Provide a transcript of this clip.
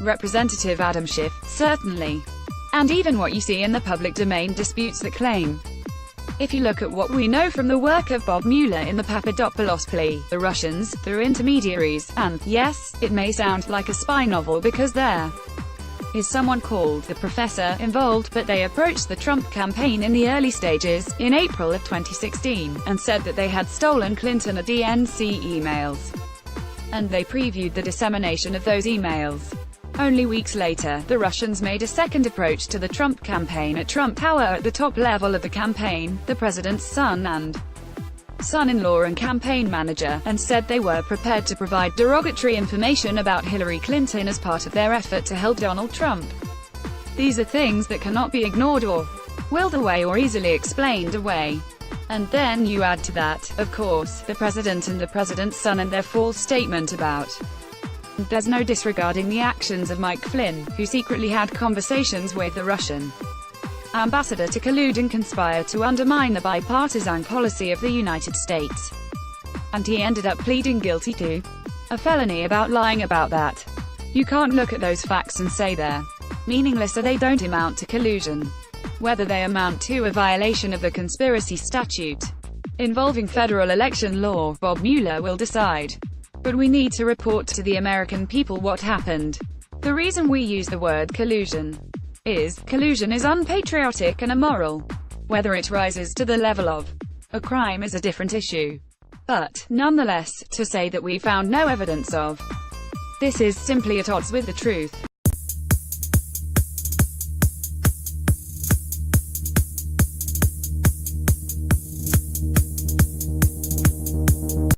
Representative Adam Schiff, certainly. And even what you see in the public domain disputes that claim. If you look at what we know from the work of Bob Mueller in the Papadopoulos plea, the Russians, through intermediaries, and, yes, it may sound like a spy novel because there is someone called the Professor involved, but they approached the Trump campaign in the early stages, in April of 2016, and said that they had stolen Clinton or DNC emails. And they previewed the dissemination of those emails. Only weeks later, the Russians made a second approach to the Trump campaign at Trump Tower at the top level of the campaign, the president's son and son-in-law and campaign manager, and said they were prepared to provide derogatory information about Hillary Clinton as part of their effort to help Donald Trump. These are things that cannot be ignored or willed away or easily explained away. And then you add to that, of course, the president and the president's son and their false statement about. There's no disregarding the actions of Mike Flynn, who secretly had conversations with the Russian ambassador to collude and conspire to undermine the bipartisan policy of the United States. And he ended up pleading guilty to a felony about lying about that. You can't look at those facts and say they're meaningless or they don't amount to collusion. Whether they amount to a violation of the conspiracy statute involving federal election law, Bob Mueller will decide. But we need to report to the American people what happened. The reason we use the word collusion is unpatriotic and immoral. Whether it rises to the level of a crime is a different issue. But, nonetheless, to say that we found no evidence of this is simply at odds with the truth.